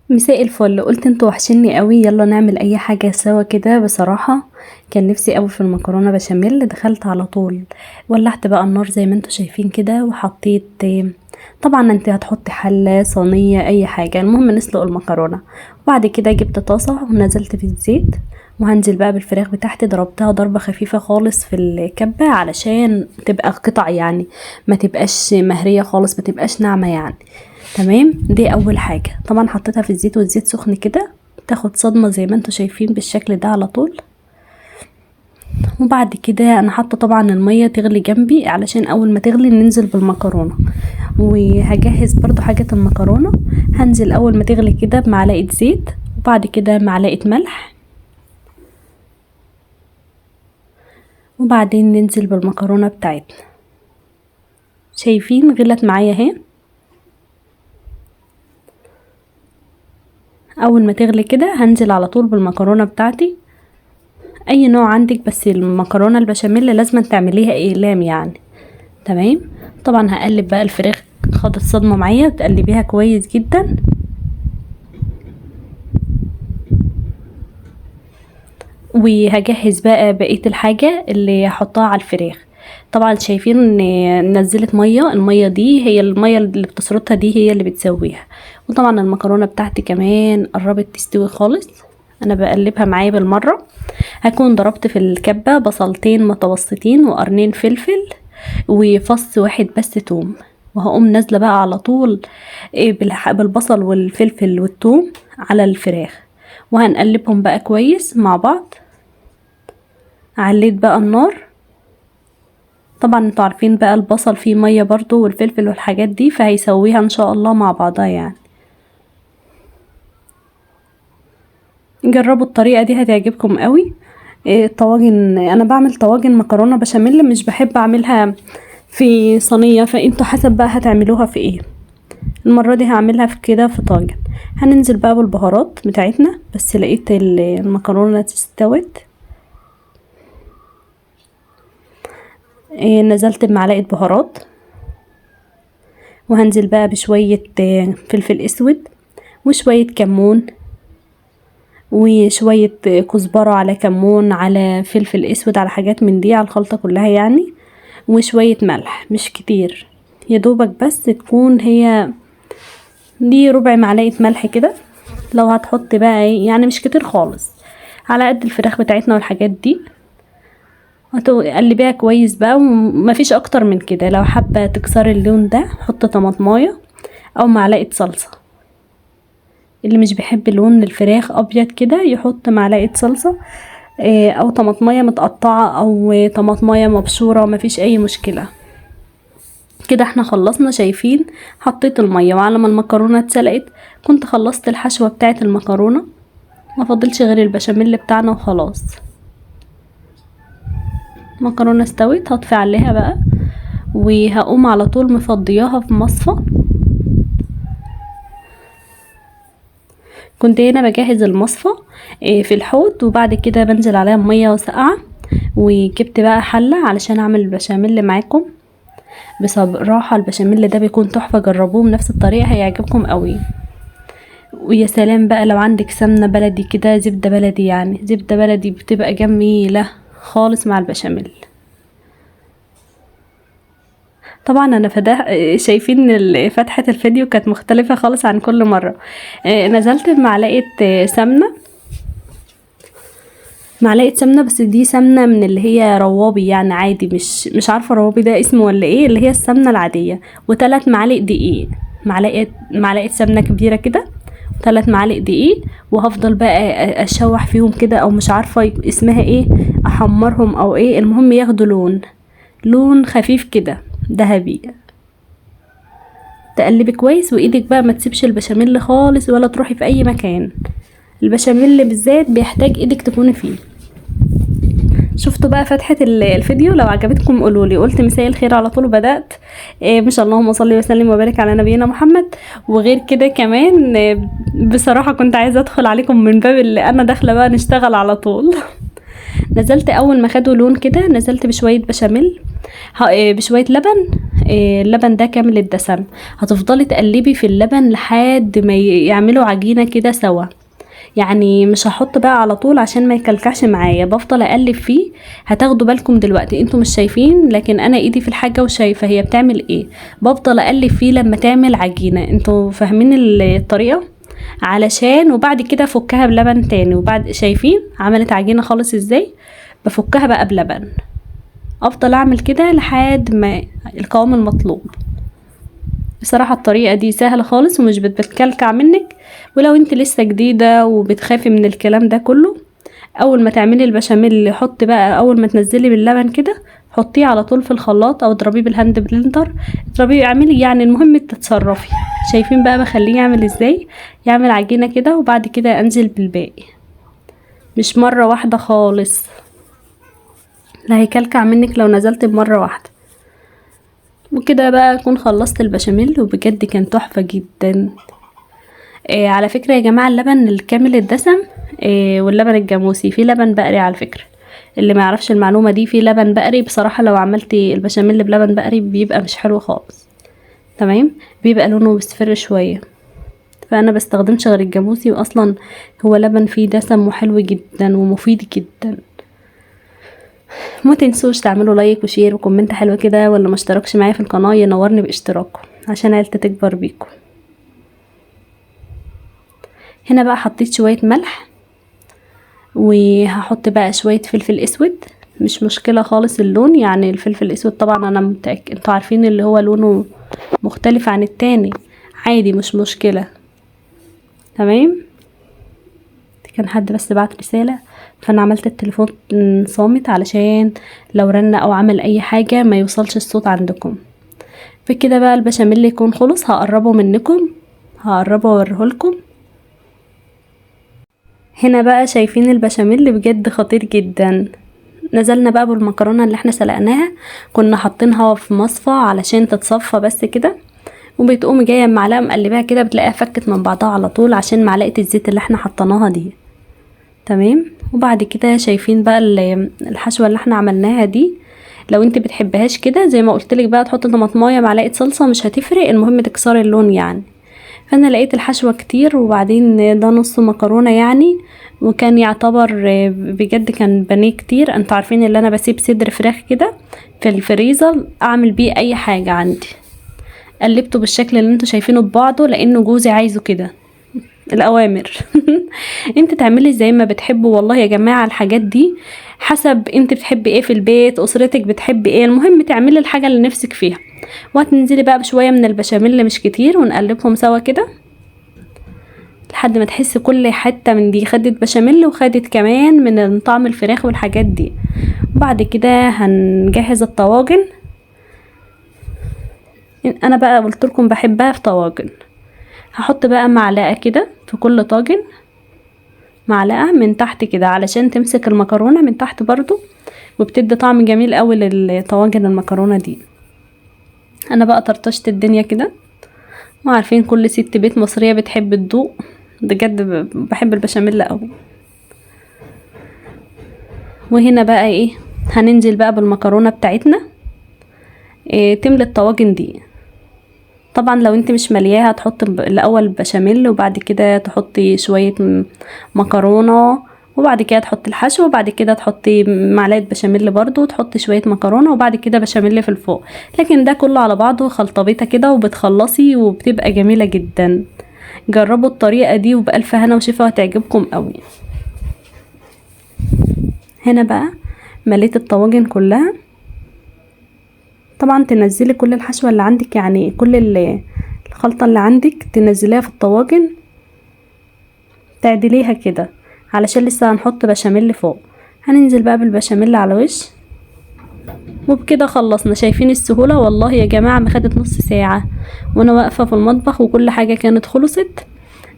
مساء الفل. قلت انتوا وحشني قوي، يلا نعمل اي حاجه سوا كده. بصراحه كان نفسي قوي في المكرونه بشاميل، دخلت على طول ولعت بقى النار زي ما انتوا شايفين كده، وحطيت طبعا انت هتحطي حله صينيه اي حاجه، المهم نسلق المكرونه. وبعد كده جبت طاسه ونزلت في الزيت، وهنزل بقى بالفراخ بتاعتي، ضربتها ضربه خفيفه خالص في الكبه علشان تبقى قطع يعني، ما تبقاش مهريه خالص، ما تبقاش ناعمه يعني. تمام، دي اول حاجه. طبعا حطيتها في الزيت والزيت سخن كده، تاخد صدمه زي ما انتوا شايفين بالشكل ده على طول. وبعد كده انا حاطه طبعا الميه تغلي جنبي علشان اول ما تغلي ننزل بالمكرونه. وهجهز برضو حاجه المكرونه، هنزل اول ما تغلي كده بمعلقه زيت، وبعد كده معلقه ملح، وبعدين ننزل بالمكرونه بتاعتنا. شايفين غلت معايا اهي. اول ما تغلي كده هنزل على طول بالمكرونه بتاعتي، اي نوع عندك، بس المكرونه البشاميل لازم تعمليها اقلام يعني. تمام. طبعا هقلب بقى الفراخ، خدت صدمه معايا، وتقلبيها كويس جدا. وهجهز بقى بقيه الحاجه اللي هحطها على الفراخ. طبعا شايفين ان نزلت ميه، الميه دي هي الميه اللي بتسرطها، دي هي اللي بتسويها. وطبعا المكرونه بتاعتي كمان قربت تستوي خالص، انا بقلبها معايا بالمره. هكون ضربت في الكبه بصلتين متوسطين وقرنين فلفل وفص واحد بس توم، وهقوم نازله بقى على طول بالبصل والفلفل والثوم على الفراخ، وهنقلبهم بقى كويس مع بعض. عليت بقى النار. طبعا انتوا عارفين بقى البصل فيه ميه برضو والفلفل والحاجات دي، فهيسويها ان شاء الله مع بعضها يعني. جربوا الطريقه دي هتعجبكم قوي. طواجن، انا بعمل طواجن مكرونه بشاميل، مش بحب اعملها في صينيه، فانتوا حسب بقى هتعملوها في ايه. المره دي هعملها في كده في طاجن. هننزل بقى بالبهارات بتاعتنا، بس لقيت المكرونه استوت. نزلت بمعلقه بهارات، وهنزل بقى بشويه فلفل اسود، وشويه كمون، وشويه كزبره على كمون على فلفل اسود على حاجات من دي، على الخلطه كلها يعني. وشويه ملح مش كتير، يا دوبك بس تكون هي دي ربع معلقه ملح كده. لو هتحط بقى يعني مش كتير خالص، على قد الفراخ بتاعتنا والحاجات دي. هتقلبيها كويس بقى، ومفيش اكتر من كده. لو حابه تكسري اللون ده حط طماطمايه او معلقه صلصه، اللي مش بيحب لون الفراخ ابيض كده يحط معلقه صلصه، او طماطمايه متقطعه او طماطمايه مبشوره، مفيش اي مشكله. كده احنا خلصنا. شايفين حطيت الميه، وعلى ما المكرونه اتسلقت كنت خلصت الحشوه بتاعه المكرونه، ما فضلش غير البشاميل بتاعنا وخلاص. مكرونه استوت، هطفي عليها بقى، وهقوم على طول مفضياها في مصفى. كنت هنا بجهز المصفى في الحوض، وبعد كده بنزل عليها ميه ساقعه. وجبت بقى حله علشان اعمل البشاميل معاكم. بصراحه البشاميل ده بيكون تحفه، جربوه بنفس الطريقه هيعجبكم قوي. ويا سلام بقى لو عندك سمنه بلدي كده، زبده بلدي يعني، زبده بلدي بتبقى جميله خالص مع البشاميل. طبعا انا شايفين فتحة الفيديو كانت مختلفة خالص عن كل مرة. نزلت بمعلقة سمنة، معلقة سمنة، بس دي سمنة من اللي هي روابي يعني عادي، مش عارفة روابي ده اسمه ولا ايه، اللي هي السمنة العادية. و3 معالق دقيق، معلقة سمنة كبيرة كده، 3 معالق دقيق. وهفضل بقى اشوح فيهم كده، او مش عارفة اسمها ايه، احمرهم او ايه، المهم ياخدوا لون خفيف كده ذهبي. تقلبي كويس، وايدك بقى ما تسيبش البشاميل خالص ولا تروحي في اي مكان. البشاميل بالذات بيحتاج ايدك تكوني فيه. شفتوا بقى فتحة الفيديو؟ لو عجبتكم قولولي. قلت مساء الخير على طول وبدأت. مش اللهم صل وسلم وبارك على نبينا محمد. وغير كده كمان بصراحة كنت عايزة ادخل عليكم من باب اللي انا داخلة بقى نشتغل على طول. نزلت اول ما خدوا لون كده، نزلت بشوية بشاميل، بشوية لبن، اللبن ده كامل الدسم. هتفضلي تقلبي في اللبن لحد ما يعملوا عجينة كده سوا. يعني مش هحط بقى على طول عشان ما يكلكعش معايا، بفضل اقلب فيه. هتاخدوا بالكم دلوقتي، انتوا مش شايفين لكن انا ايدي في الحاجة وشايفة هي بتعمل ايه. بفضل اقلب فيه لما تعمل عجينة. انتوا فاهمين الطريقة؟ علشان وبعد كده افكها بلبن تاني. وبعد شايفين عملت عجينة خالص ازاي؟ بفكها بقى بلبن. افضل اعمل كده لحد ما القوام المطلوب. بصراحة الطريقة دي سهلة خالص ومش بتكلكع منك. ولو انت لسه جديدة وبتخافي من الكلام ده كله، اول ما تعملي البشاميل حط بقى، اول ما تنزلي باللبن كده حطيه على طول في الخلاط او اضربيه بالهاند بلندر. اضربيه، اعملي يعني المهم تتصرفي. شايفين بقى بخليه يعمل ازاي؟ يعمل عجينة كده وبعد كده انزل بالباقي، مش مرة واحدة خالص. لا هيكلكع منك لو نزلت بمرة واحدة. وكده بقى اكون خلصت البشاميل وبجد كان تحفة جدا. على فكرة يا جماعة، اللبن الكامل الدسم واللبن الجاموسي، في لبن بقري على فكرة. اللي ما يعرفش المعلومة دي، في لبن بقري بصراحة لو عملتي البشاميل بلبن بقري بيبقى مش حلو خالص. تمام، بيبقى لونه مصفر شوية. فانا بستخدمش غير الجاموسي، واصلا هو لبن فيه دسم وحلو جدا ومفيد جدا. ما تنسوش تعملوا لايك وشير وكومنت حلو كده، ولا ما اشتركش معايا في القناة ينورني باشتراكه عشان عيلتي تكبر بيكم. هنا بقى حطيت شوية ملح، وهحط بقى شوية فلفل اسود. مش مشكلة خالص اللون، يعني الفلفل الاسود طبعا انا متأكد انتوا عارفين اللي هو لونه مختلف عن التاني، عادي مش مشكلة. تمام. كان حد بس بعت رسالة، فانا عملت التليفون صامت علشان لو رن او عمل اي حاجة ما يوصلش الصوت عندكم. بكده بقى البشاميل يكون خلص، هقربه منكم، هقربه اوريهولكم. هنا بقى شايفين البشاميل بجد خطير جدا. نزلنا بقى بالمكرونة اللي احنا سلقناها، كنا حاطينها في مصفى علشان تتصفى بس كده، وبتقوم جايه بمعلقه مقلباها كده بتلاقيها فكت من بعضها على طول عشان معلقه الزيت اللي احنا حطيناها دي. تمام. وبعد كده شايفين بقى الحشوه اللي احنا عملناها دي، لو انت بتحبهاش كده زي ما قلتلك بقى تحط طماطمايه معلقه صلصه مش هتفرق، المهم تكسري اللون يعني. فانا لقيت الحشوه كتير، وبعدين ده نص مكرونه يعني، وكان يعتبر بجد كان بانيه كتير. انتوا عارفين اللي انا بسيب صدر فراخ كده في الفريزر اعمل بيه اي حاجه عندي. قلبته بالشكل اللي انتوا شايفينه ببعضه لانه جوزي عايزه كده. الاوامر. انت تعملي زي ما بتحبوا والله يا جماعه. الحاجات دي حسب انت بتحبي ايه في البيت، اسرتك بتحبي ايه، المهم تعملي الحاجه اللي نفسك فيها. وهتنزلي بقى بشويه من البشاميل مش كتير، ونقلبهم سوا كده لحد ما تحسي كل حته من دي خدت بشاميل وخدت كمان من طعم الفراخ والحاجات دي. وبعد كده هنجهز الطواجن. انا بقى قلت لكم بحبها في طواجن. هحط بقى معلقه كده في كل طاجن، معلقه من تحت كده علشان تمسك المكرونه من تحت برضو، وبتدي طعم جميل قوي للطواجن المكرونه دي. انا بقى طرطشت الدنيا كده، وعارفين كل ست بيت مصريه بتحب تدوق، بجد بحب البشاميل قوي. وهنا بقى ايه، هننزل بقى بالمكرونه بتاعتنا. تملي الطواجن دي. طبعا لو انت مش ملياها هتحط الاول بشاميل، وبعد كده تحطي شويه مكرونه، وبعد كده تحطي الحشو، وبعد كده تحطي معلقه بشاميل برضو، وتحطي شويه مكرونه، وبعد كده بشاميل في الفوق. لكن ده كله على بعضه خلطبيطه كده وبتخلصي وبتبقى جميله جدا. جربوا الطريقه دي وبألف هنا وشفا، هتعجبكم قوي. هنا بقى مليت الطواجن كلها. طبعا تنزلي كل الحشوه اللي عندك، يعني كل الخلطه اللي عندك تنزليها في الطواجن، تعدليها كده علشان لسه هنحط بشاميل فوق. هننزل بقى بالبشاميل على وش، وبكده خلصنا. شايفين السهوله؟ والله يا جماعه ما خدت نص ساعه وانا واقفه في المطبخ وكل حاجه كانت خلصت.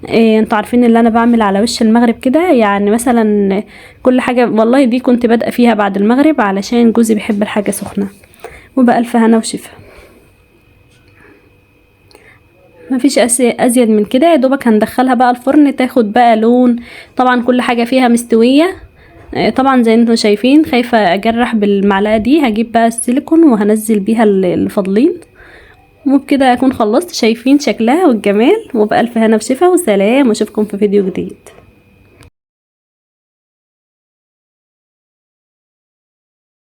انتوا عارفين اللي انا بعمل على وش المغرب كده، يعني مثلا كل حاجه والله دي كنت بادئه فيها بعد المغرب علشان جوزي بيحب الحاجه سخنه. وبألف هنا وشفا. مفيش ازيد من كده. يا دوبك هندخلها بقى الفرن تاخد بقى لون. طبعا كل حاجه فيها مستويه. طبعا زي انتم شايفين، خايفه اجرح بالمعلقه دي، هجيب بقى السيليكون وهنزل بيها اللي فاضلين وبكده اكون خلصت. شايفين شكلها والجمال، وبألف هنا وشفا وسلام، واشوفكم في فيديو جديد.